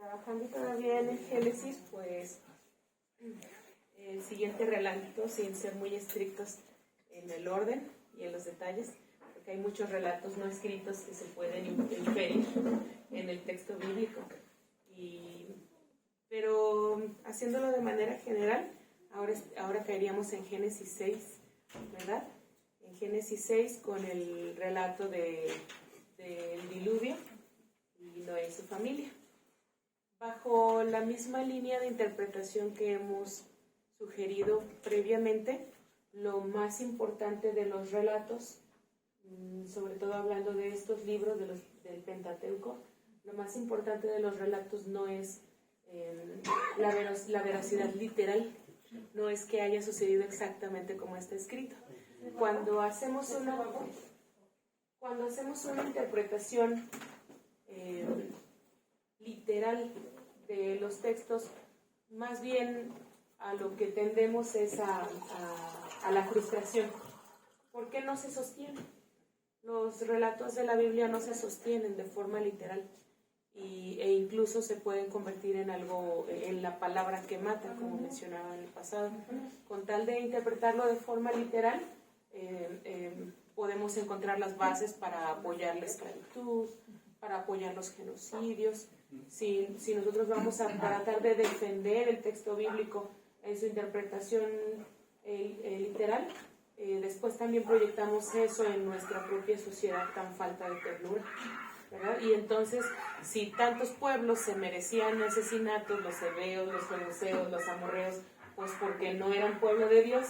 Trabajando todavía en el Génesis, pues el siguiente relato, sin ser muy estrictos en el orden y en los detalles, porque hay muchos relatos no escritos que se pueden inferir en el texto bíblico. Pero haciéndolo de manera general, ahora caeríamos en Génesis 6, ¿verdad? En Génesis 6 con el relato del diluvio y Noé y su familia. Bajo la misma línea de interpretación que hemos sugerido previamente, lo más importante de los relatos, sobre todo hablando de estos libros del Pentateuco, lo más importante de los relatos no es la veracidad literal, no es que haya sucedido exactamente como está escrito. Cuando hacemos una interpretación literal de los textos, más bien a lo que tendemos es a la frustración. ¿Por qué no se sostiene? Los relatos de la Biblia no se sostienen de forma literal e incluso se pueden convertir en algo, en la palabra que mata, como mencionaba en el pasado. Con tal de interpretarlo de forma literal, podemos encontrar las bases para apoyar la esclavitud, para apoyar los genocidios. Si nosotros vamos a tratar de defender el texto bíblico en su interpretación literal, después también proyectamos eso en nuestra propia sociedad tan falta de ternura, ¿verdad? Y entonces, si tantos pueblos se merecían asesinatos, los heveos, los jebuseos, los amorreos, pues porque no eran pueblo de Dios,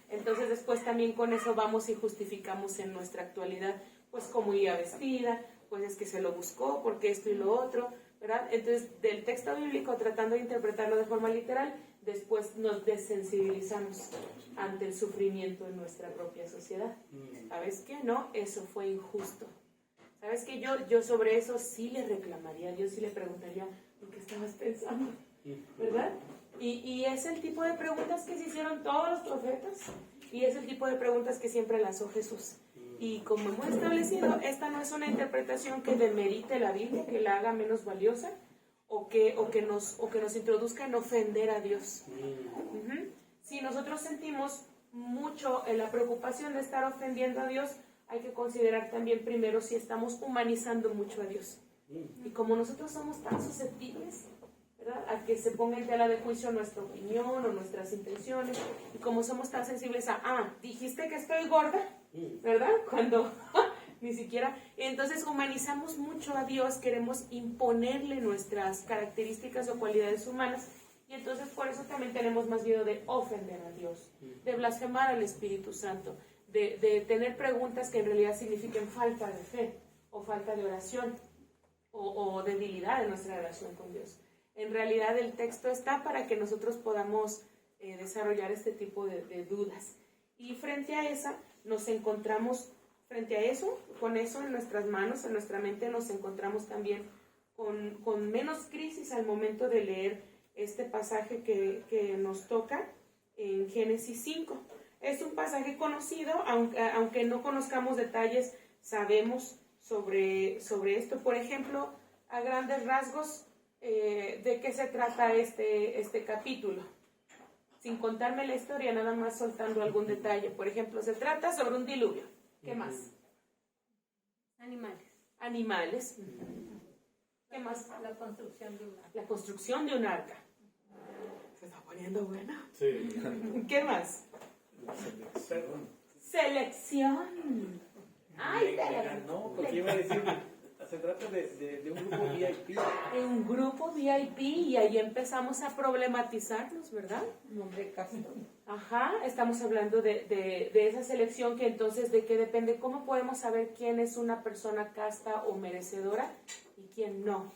entonces después también con eso vamos y justificamos en nuestra actualidad, pues cómo iba vestida, pues es que se lo buscó, porque esto y lo otro, ¿verdad? Entonces, del texto bíblico, tratando de interpretarlo de forma literal, después nos desensibilizamos ante el sufrimiento en nuestra propia sociedad. ¿Sabes qué? No, eso fue injusto. ¿Sabes qué? Yo sobre eso sí le reclamaría a Dios, sí le preguntaría, ¿en qué estabas pensando? ¿Verdad? Y es el tipo de preguntas que se hicieron todos los profetas, y es el tipo de preguntas que siempre lanzó Jesús. Y como hemos establecido, esta no es una interpretación que demerite la Biblia, que la haga menos valiosa, o que nos introduzca en ofender a Dios. Si nosotros sentimos mucho la preocupación de estar ofendiendo a Dios, hay que considerar también primero si estamos humanizando mucho a Dios. Y como nosotros somos tan susceptibles, ¿verdad?, a que se ponga en tela de juicio nuestra opinión o nuestras intenciones, y como somos tan sensibles dijiste que estoy gorda, ¿verdad? Cuando ni siquiera, entonces humanizamos mucho a Dios, queremos imponerle nuestras características o cualidades humanas, y entonces por eso también tenemos más miedo de ofender a Dios, de blasfemar al Espíritu Santo, de tener preguntas que en realidad signifiquen falta de fe, o falta de oración, o debilidad en nuestra relación con Dios. En realidad el texto está para que nosotros podamos desarrollar este tipo de dudas. Y frente a esa, nos encontramos, frente a eso, con eso en nuestras manos, en nuestra mente, nos encontramos también con menos crisis al momento de leer este pasaje que nos toca en Génesis 5. Es un pasaje conocido, aunque no conozcamos detalles, sabemos sobre esto. Por ejemplo, a grandes rasgos, ¿de qué se trata este capítulo? Sin contarme la historia, nada más soltando algún detalle. Por ejemplo, se trata sobre un diluvio. ¿Qué más? Animales. ¿Qué más? La construcción de un arca. La construcción de un arca. Se está poniendo buena. Sí. ¿Qué más? Selección. Ay, no, porque iba a decir, se trata de un grupo VIP. Un grupo VIP, y ahí empezamos a problematizarnos, ¿verdad? Nombre casto. Ajá, estamos hablando de esa selección, que entonces de qué depende, cómo podemos saber quién es una persona casta o merecedora y quién no,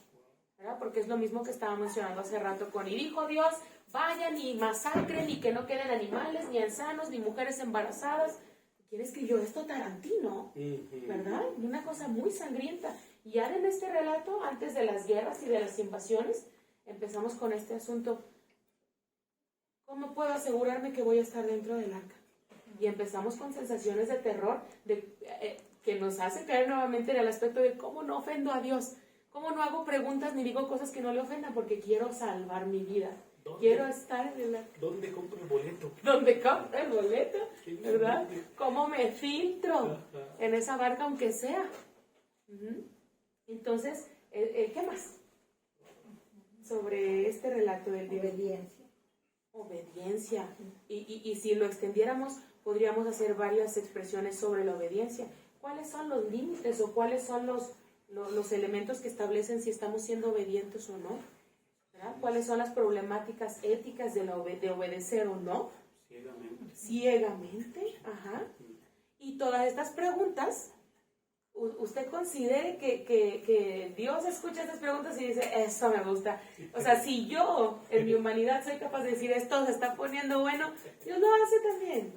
¿verdad? Porque es lo mismo que estaba mencionando hace rato con, y dijo Dios, vayan y masacren y que no queden animales, ni ancianos, ni mujeres embarazadas. ¿Quién escribió esto? Tarantino, ¿verdad? Una cosa muy sangrienta. Y ya en este relato, antes de las guerras y de las invasiones, empezamos con este asunto. ¿Cómo puedo asegurarme que voy a estar dentro del arca? Y empezamos con sensaciones de terror, que nos hace caer nuevamente en el aspecto de cómo no ofendo a Dios. ¿Cómo no hago preguntas ni digo cosas que no le ofendan? Porque quiero salvar mi vida. ¿Dónde? Quiero estar en la... ¿Dónde compro el boleto? ¿Dónde compro el boleto? ¿Verdad? ¿Cómo me filtro en esa barca aunque sea? Entonces, ¿qué más? Sobre este relato del día. Obediencia. Y si lo extendiéramos, podríamos hacer varias expresiones sobre la obediencia. ¿Cuáles son los límites o cuáles son los elementos que establecen si estamos siendo obedientes o no? ¿Verdad? ¿Cuáles son las problemáticas éticas de obedecer o no? Ciegamente. Ajá. Y todas estas preguntas, usted considere que Dios escucha estas preguntas y dice, eso me gusta. O sea, si yo en mi humanidad soy capaz de decir, esto se está poniendo bueno, Dios lo hace también.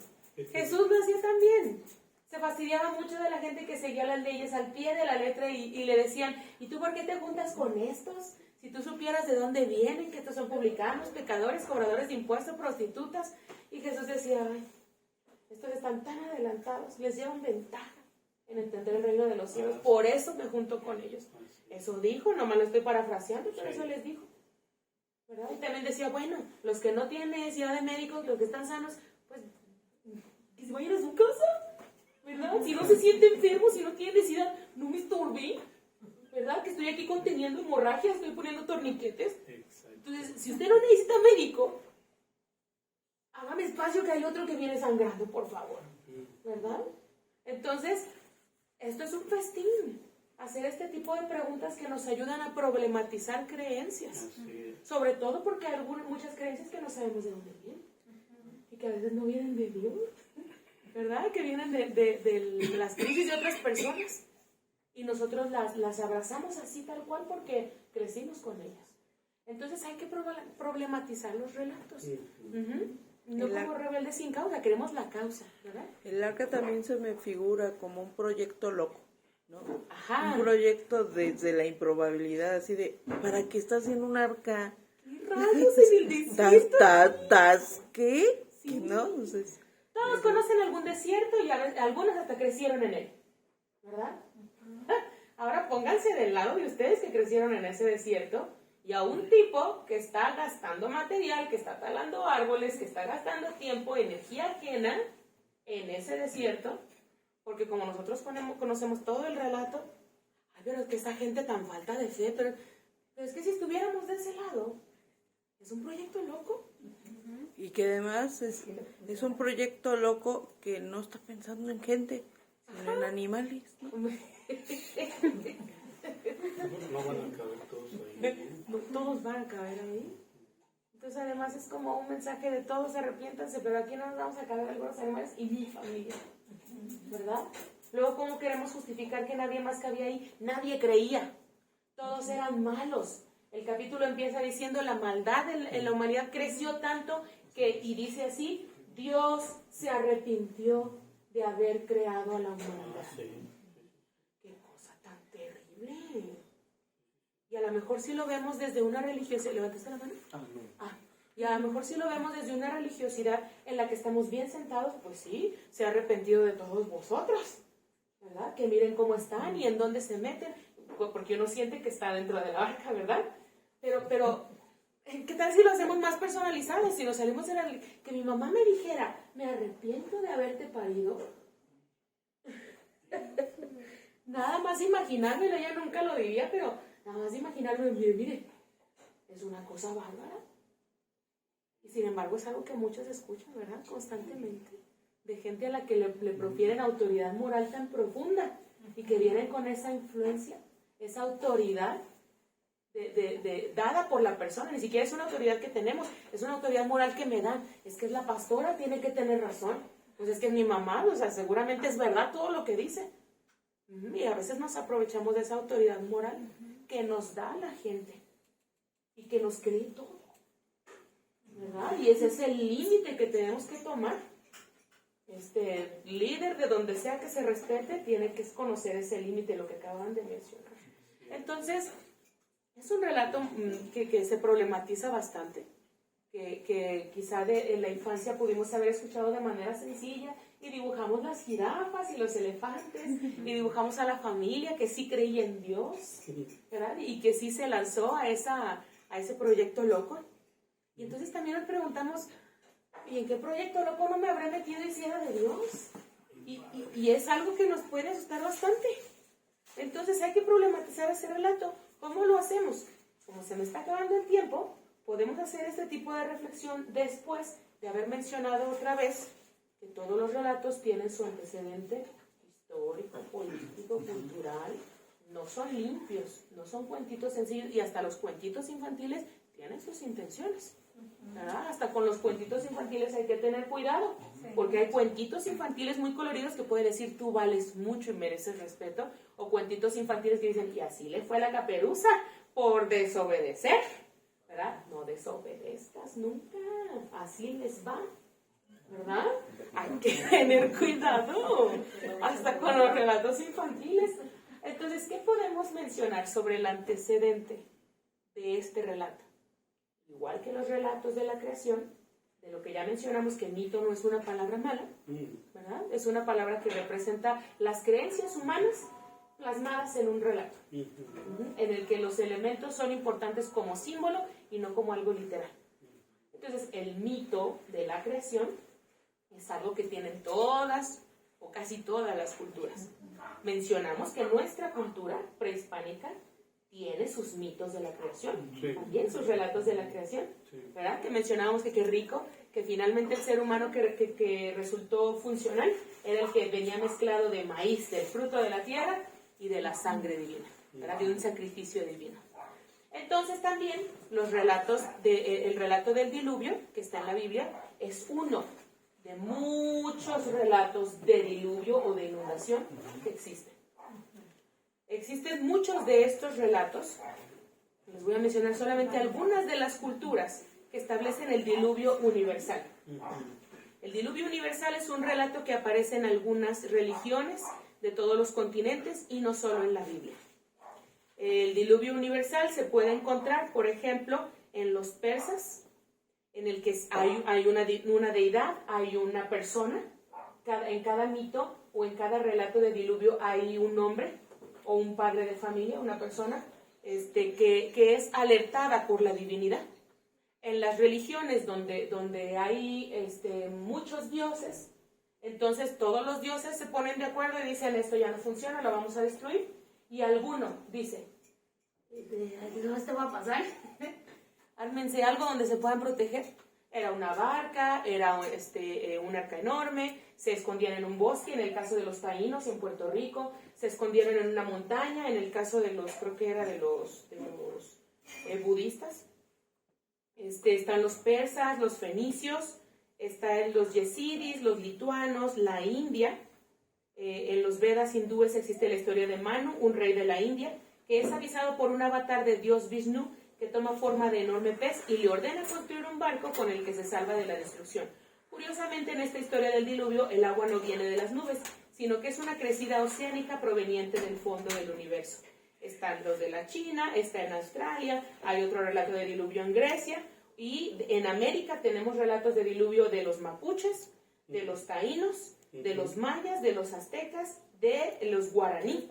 Jesús lo hacía también. Se fastidiaba mucho de la gente que seguía las leyes al pie de la letra y le decían, ¿y tú por qué te juntas con estos? Si tú supieras de dónde vienen, que estos son publicanos, pecadores, cobradores de impuestos, prostitutas. Y Jesús decía, ay, estos están tan adelantados, les llevan ventaja en entender el reino de los cielos, por eso me junto con ellos. Eso dijo, nomás lo estoy parafraseando, pero eso les dijo. ¿Verdad? Y también decía, bueno, los que no tienen necesidad de médicos, los que están sanos, pues, que se vayan a su casa, ¿verdad? Si no se siente enfermo, si no tiene necesidad, no me estorbe, ¿verdad? Que estoy aquí conteniendo hemorragias, estoy poniendo torniquetes. Entonces, si usted no necesita médico, hágame espacio que hay otro que viene sangrando, por favor, ¿verdad? Entonces, esto es un festín, hacer este tipo de preguntas que nos ayudan a problematizar creencias, sobre todo porque hay muchas creencias que no sabemos de dónde vienen y que a veces no vienen de Dios, ¿verdad? Que vienen de las crisis de otras personas y nosotros las abrazamos así tal cual porque crecimos con ellas. Entonces hay que problematizar los relatos. No como rebeldes sin causa, queremos la causa, ¿verdad? El arca también se me figura como un proyecto loco, ¿no? Ajá. Un proyecto desde la improbabilidad, así de, ¿para qué estás haciendo un arca? ¿Qué rayos en el desierto? ¿Qué? Sí. ¿No? Entonces, Todos conocen algún desierto y algunos hasta crecieron en él, ¿verdad? Ahora pónganse del lado de ustedes que crecieron en ese desierto y a un tipo que está gastando material, que está talando árboles, que está gastando tiempo, energía ajena en ese desierto, porque como nosotros conocemos todo el relato, ay, pero es que esa gente tan falta de fe, pero es que si estuviéramos de ese lado, es un proyecto loco. y que además es un proyecto loco que no está pensando en gente, sino en animales, ¿no? No van a caber todos ahí. No todos van a caber ahí. Entonces además es como un mensaje de todos arrepiéntanse, pero aquí no nos vamos a caber algunos animales y mi familia, ¿verdad? Luego, ¿cómo queremos justificar que nadie más cabía ahí? Nadie creía, todos eran malos. El capítulo empieza diciendo la maldad en la humanidad creció tanto que, y dice así, Dios se arrepintió de haber creado a la humanidad. Qué cosa tan terrible. Y a lo mejor si lo vemos desde una religiosidad, ¿levantaste la mano? Y a lo mejor si lo vemos desde una religiosidad en la que estamos bien sentados, pues sí, se ha arrepentido de todos vosotros, ¿verdad? Que miren cómo están y en dónde se meten, porque uno siente que está dentro de la barca, ¿verdad? Pero, ¿qué tal si lo hacemos más personalizado? Si nos salimos de la... Que mi mamá me dijera, me arrepiento de haberte parido. Nada más imaginármelo, ella nunca lo diría, pero nada más imaginármelo, mire, es una cosa bárbara. Y sin embargo es algo que muchos escuchan, ¿verdad? Constantemente. De gente a la que le profieren autoridad moral tan profunda y que vienen con esa influencia, esa autoridad dada por la persona. Ni siquiera es una autoridad que tenemos, es una autoridad moral que me dan. Es que es la pastora, tiene que tener razón. Pues es que es mi mamá, o sea, seguramente es verdad todo lo que dice. Y a veces nos aprovechamos de esa autoridad moral que nos da la gente y que nos cree todo, ¿verdad? Y ese es el límite que tenemos que tomar. Líder de donde sea que se respete tiene que conocer ese límite, lo que acaban de mencionar. Entonces, es un relato que se problematiza bastante, que quizá en la infancia pudimos haber escuchado de manera sencilla y dibujamos las jirafas y los elefantes, y dibujamos a la familia que sí creía en Dios, ¿verdad? Y que sí se lanzó a ese proyecto loco. Y entonces también nos preguntamos, ¿y en qué proyecto loco no me habré metido y si era de Dios? Y es algo que nos puede asustar bastante. Entonces hay que problematizar ese relato. ¿Cómo lo hacemos? Como se me está acabando el tiempo, podemos hacer este tipo de reflexión después de haber mencionado otra vez que todos los relatos tienen su antecedente histórico, político, cultural. No son limpios, no son cuentitos sencillos, y hasta los cuentitos infantiles tienen sus intenciones, ¿verdad? Hasta con los cuentitos infantiles hay que tener cuidado, porque hay cuentitos infantiles muy coloridos que pueden decir tú vales mucho y mereces respeto, o cuentitos infantiles que dicen y así le fue a la caperuza por desobedecer, ¿verdad? No desobedezcas nunca, así les va, ¿verdad? Hay que tener cuidado, hasta con los relatos infantiles. Entonces, ¿qué podemos mencionar sobre el antecedente de este relato? Igual que los relatos de la creación, de lo que ya mencionamos, que mito no es una palabra mala, ¿verdad? Es una palabra que representa las creencias humanas plasmadas en un relato, en el que los elementos son importantes como símbolo y no como algo literal. Entonces, el mito de la creación es algo que tienen todas o casi todas las culturas. Mencionamos que nuestra cultura prehispánica tiene sus mitos de la creación, también sus relatos de la creación, ¿verdad? Que mencionábamos que qué rico, que finalmente el ser humano que resultó funcional era el que venía mezclado de maíz, del fruto de la tierra y de la sangre divina, ¿verdad? De un sacrificio divino. Entonces también el relato del diluvio, que está en la Biblia, es uno de muchos relatos de diluvio o de inundación que existen. Existen muchos de estos relatos, les voy a mencionar solamente algunas de las culturas que establecen el diluvio universal. El diluvio universal es un relato que aparece en algunas religiones de todos los continentes y no solo en la Biblia. El diluvio universal se puede encontrar, por ejemplo, en los persas, en el que hay una deidad, hay una persona, en cada mito o en cada relato de diluvio hay un hombre o un padre de familia, una persona que es alertada por la divinidad. En las religiones donde hay muchos dioses, entonces todos los dioses se ponen de acuerdo y dicen esto ya no funciona, lo vamos a destruir, y alguno dice, no, esto va a pasar, ármense algo donde se puedan proteger. Era una barca, era un arca enorme, se escondían en un bosque, en el caso de los taínos en Puerto Rico, se escondieron en una montaña, en el caso de los, creo que era de los budistas. Están los persas, los fenicios, están los yezidis, los lituanos, la India. En los Vedas hindúes existe la historia de Manu, un rey de la India, que es avisado por un avatar de Dios Vishnu, que toma forma de enorme pez y le ordena construir un barco con el que se salva de la destrucción. Curiosamente, en esta historia del diluvio, el agua no viene de las nubes, sino que es una crecida oceánica proveniente del fondo del universo. Están los de la China, está en Australia, hay otro relato de diluvio en Grecia, y en América tenemos relatos de diluvio de los mapuches, de los taínos, de los mayas, de los aztecas, de los guaraníes.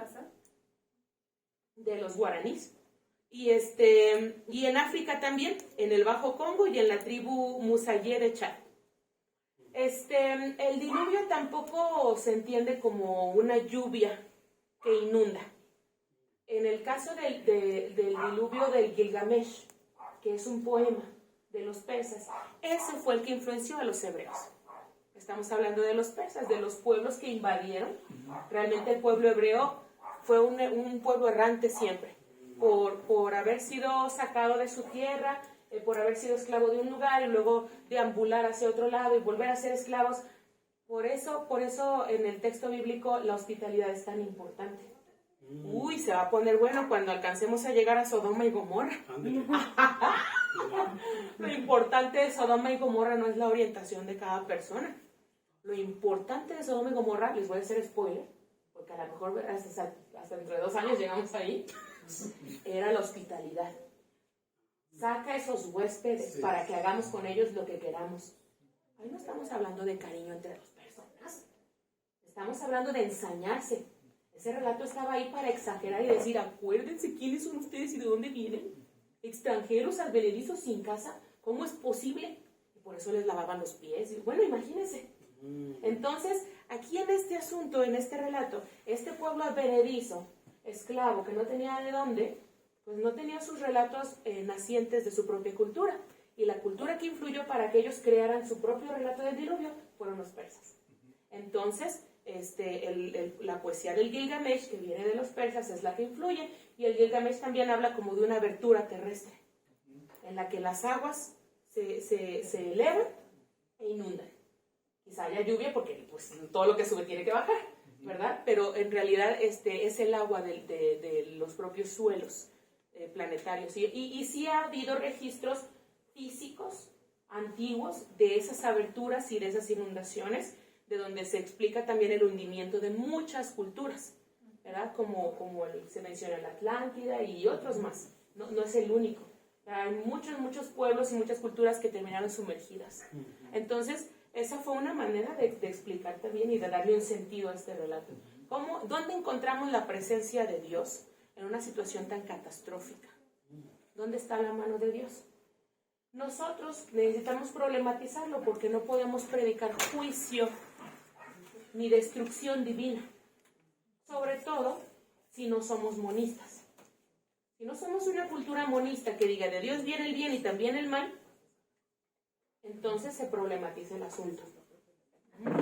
Y en África también, en el Bajo Congo y en la tribu Musayé de Chad. El diluvio tampoco se entiende como una lluvia que inunda. En el caso del diluvio del Gilgamesh, que es un poema de los persas, ese fue el que influenció a los hebreos. Estamos hablando de los persas, de los pueblos que invadieron. Realmente el pueblo hebreo fue un pueblo errante siempre, por haber sido sacado de su tierra, por haber sido esclavo de un lugar y luego deambular hacia otro lado y volver a ser esclavos. Por eso en el texto bíblico la hospitalidad es tan importante. Uy, se va a poner bueno cuando alcancemos a llegar a Sodoma y Gomorra. Lo importante de Sodoma y Gomorra no es la orientación de cada persona. Lo importante de Sodoma y Gomorra, les voy a hacer spoiler, porque a lo mejor hasta dentro de 2 años llegamos ahí, era la hospitalidad. Saca esos huéspedes para que hagamos con ellos lo que queramos. Ahí no estamos hablando de cariño entre las personas, Estamos hablando de ensañarse. Ese relato estaba ahí para exagerar y decir, acuérdense quiénes son ustedes y de dónde vienen. Extranjeros, advenedizos, sin casa, ¿cómo es posible? Y por eso les lavaban los pies. Y bueno, imagínense. Entonces, aquí en este asunto, en este relato, este pueblo advenedizo, esclavo, que no tenía de dónde, pues no tenía sus relatos nacientes de su propia cultura. Y la cultura que influyó para que ellos crearan su propio relato del diluvio fueron los persas. Entonces, la poesía del Gilgamesh, que viene de los persas, es la que influye, y el Gilgamesh también habla como de una abertura terrestre, en la que las aguas se elevan e inundan. Quizá haya lluvia porque pues, todo lo que sube tiene que bajar, ¿verdad? Pero en realidad es el agua de los propios suelos planetarios. Y sí ha habido registros físicos antiguos de esas aberturas y de esas inundaciones, de donde se explica también el hundimiento de muchas culturas, ¿verdad? Como se menciona la Atlántida y otros más. No es el único. Hay muchos pueblos y muchas culturas que terminaron sumergidas. Entonces, esa fue una manera de explicar también y de darle un sentido a este relato. ¿Dónde encontramos la presencia de Dios en una situación tan catastrófica? ¿Dónde está la mano de Dios? Nosotros necesitamos problematizarlo porque no podemos predicar juicio ni destrucción divina, sobre todo si no somos monistas. Si no somos una cultura monista que diga de Dios viene el bien y también el mal, entonces se problematiza el asunto.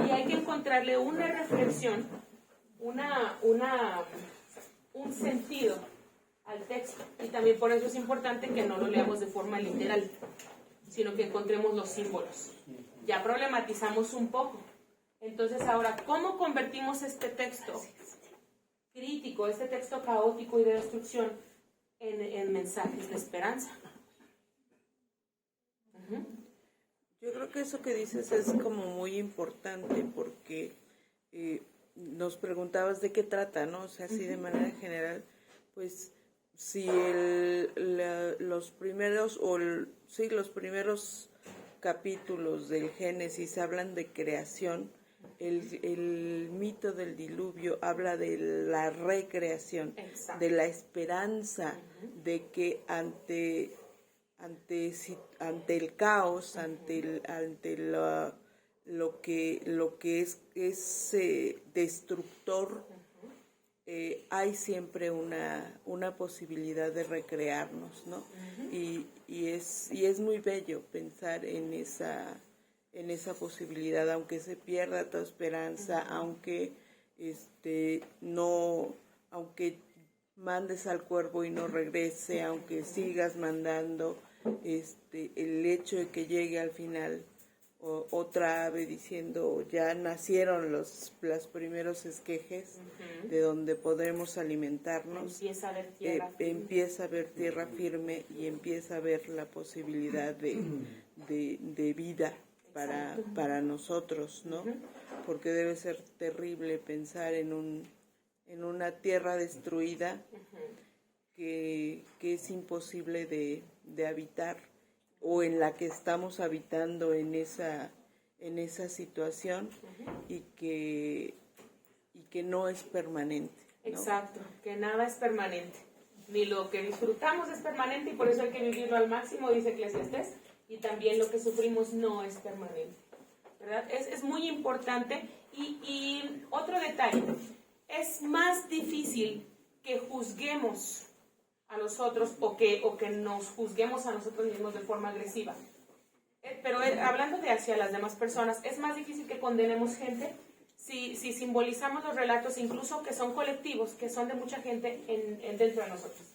Y hay que encontrarle una reflexión, un sentido al texto. Y también por eso es importante que no lo leamos de forma literal, sino que encontremos los símbolos. Ya problematizamos un poco. Entonces ahora, ¿cómo convertimos este texto crítico, este texto caótico y de destrucción, en mensajes de esperanza? Yo creo que eso que dices es como muy importante porque nos preguntabas de qué trata, ¿no? O sea, así de manera general, pues si los primeros capítulos del Génesis hablan de creación, el mito del diluvio habla de la recreación, Exacto. de la esperanza de que ante el caos, ante lo que es destructor, hay siempre una posibilidad de recrearnos, ¿no? Y es muy bello pensar en esa posibilidad, aunque se pierda tu esperanza, aunque aunque mandes al cuervo y no regrese, aunque sigas mandando, el hecho de que llegue al final otra ave diciendo ya nacieron los primeros esquejes de donde podremos alimentarnos, Empieza a haber tierra firme. empieza a haber tierra firme y empieza a haber la posibilidad de vida para nosotros, ¿no? Porque debe ser terrible pensar en una tierra destruida que es imposible de habitar, o en la que estamos habitando en esa situación, y que no es permanente, ¿no? Exacto, que nada es permanente, ni lo que disfrutamos es permanente, y por eso hay que vivirlo al máximo, dice Eclesiastés, y también lo que sufrimos no es permanente, ¿verdad? Es muy importante. Y otro detalle, es más difícil que juzguemos a los otros o que nos juzguemos a nosotros mismos de forma agresiva. Pero hablando de hacia las demás personas, es más difícil que condenemos gente si simbolizamos los relatos, incluso que son colectivos, que son de mucha gente dentro de nosotros.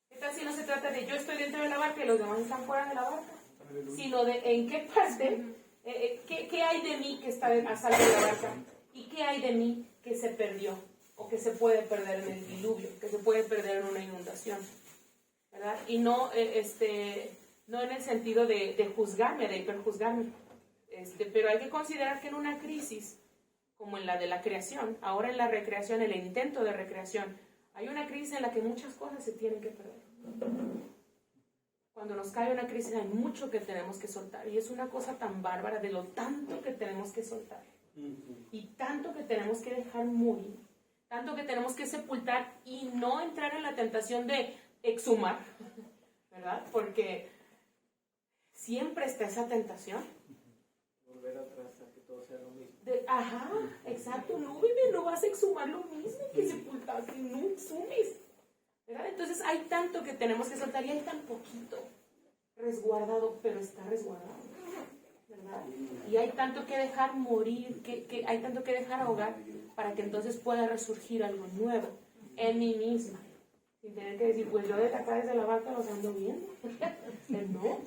¿Qué tal si no se trata de yo estoy dentro de la barca y los demás están fuera de la barca? Sino de en qué parte, qué hay de mí que está a salvo de la barca y qué hay de mí que se perdió o que se puede perder en el diluvio, que se puede perder en una inundación, ¿verdad? Y no en el sentido de juzgarme, de hiperjuzgarme, pero hay que considerar que en una crisis como en la de la creación, ahora en la recreación, el intento de recreación, hay una crisis en la que muchas cosas se tienen que perder. Cuando nos cae una crisis hay mucho que tenemos que soltar, y es una cosa tan bárbara de lo tanto que tenemos que soltar. Y tanto que tenemos que dejar morir, tanto que tenemos que sepultar y no entrar en la tentación de exhumar, ¿verdad? Porque siempre está esa tentación. Volver atrás a que todo sea lo mismo. Ajá, exacto, no, bebé, no vas a exhumar lo mismo que sepultaste, no exhumes, ¿verdad? Entonces hay tanto que tenemos que soltar y hay tan poquito resguardado, pero está resguardado, ¿verdad? Y hay tanto que dejar morir, que hay tanto que dejar ahogar para que entonces pueda resurgir algo nuevo en mí misma. Sin tener que decir, pues yo desde acá, desde la barca, los ando viendo. No,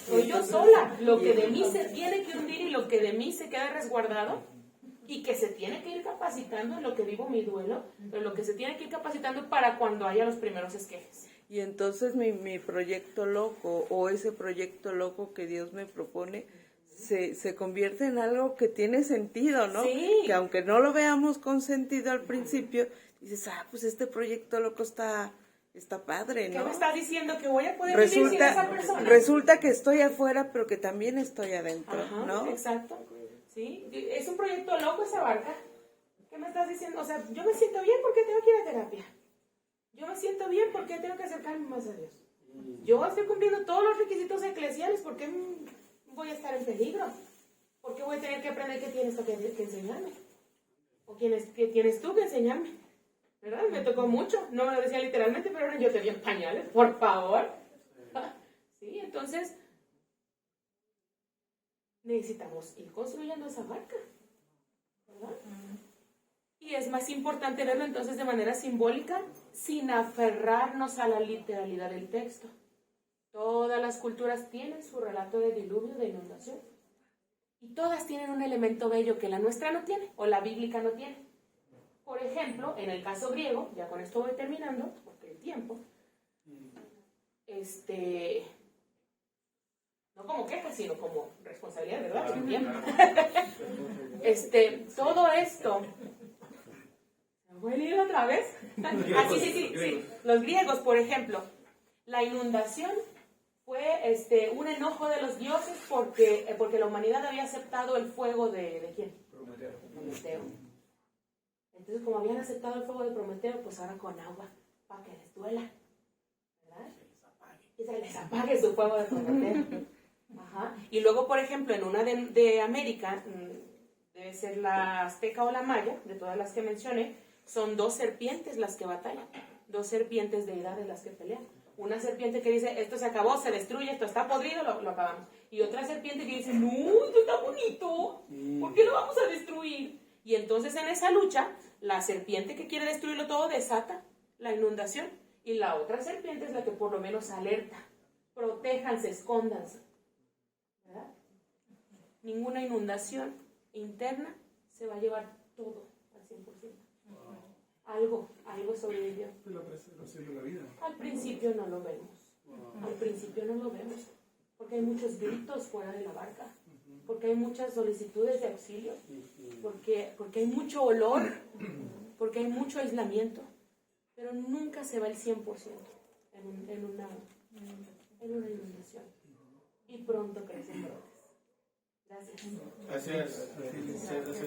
soy yo sola. Lo que de mí se tiene que hundir y lo que de mí se queda resguardado y que se tiene que ir capacitando en lo que vivo mi duelo, pero lo que se tiene que ir capacitando para cuando haya los primeros esquejes. Y entonces mi proyecto loco o ese proyecto loco que Dios me propone se convierte en algo que tiene sentido, ¿no? Sí. Que aunque no lo veamos con sentido al principio, dices, pues este proyecto loco está padre, ¿no? ¿Qué me estás diciendo? ¿Que voy a poder vivir sin esa persona? Resulta que estoy afuera, pero que también estoy adentro, Ajá, ¿no? Exacto. Sí, es un proyecto loco esa barca. ¿Qué me estás diciendo? O sea, yo me siento bien porque tengo que ir a terapia. Yo me siento bien porque tengo que acercarme más a Dios. Yo estoy cumpliendo todos los requisitos eclesiales. ¿Por qué voy a estar en peligro? ¿Por qué voy a tener que aprender qué tienes que enseñarme? ¿O qué tienes tú que enseñarme? ¿Verdad? Me tocó mucho. No me lo decía literalmente, pero ahora yo te di en pañales, por favor. Sí, entonces necesitamos ir construyendo esa barca, ¿verdad? Y es más importante verlo entonces de manera simbólica, sin aferrarnos a la literalidad del texto. Todas las culturas tienen su relato de diluvio, de inundación. Y todas tienen un elemento bello que la nuestra no tiene, o la bíblica no tiene. Por ejemplo, en el caso griego, ya con esto voy terminando, porque el tiempo, no como queja, sino como responsabilidad, ¿verdad? El tiempo. Todo esto, ¿me voy a leer otra vez? Sí. Los griegos, por ejemplo, la inundación fue un enojo de los dioses porque la humanidad había aceptado el fuego de ¿quién? Prometeo. Entonces, como habían aceptado el fuego de Prometeo, pues ahora con agua, para que les duela, ¿verdad? Y se les apague su fuego de Prometeo. Ajá. Y luego, por ejemplo, en una de América, debe ser la azteca o la maya, de todas las que mencioné, son 2 serpientes las que batallan, 2 serpientes deidades las que pelean. Una serpiente que dice, esto se acabó, se destruye, esto está podrido, lo acabamos. Y otra serpiente que dice, no, esto está bonito, ¿por qué lo vamos a destruir? Y entonces en esa lucha, la serpiente que quiere destruirlo todo desata la inundación. Y la otra serpiente es la que por lo menos alerta, protéjanse, escóndanse, ¿verdad? Ninguna inundación interna se va a llevar todo al 100%. Algo sobrevivió. La preservación de la vida. Al principio no lo vemos. Porque hay muchos gritos fuera de la barca. Porque hay muchas solicitudes de auxilio. Porque hay mucho olor. Porque hay mucho aislamiento. Pero nunca se va el 100% en una inundación. Y pronto crecen brotes. Gracias. Gracias.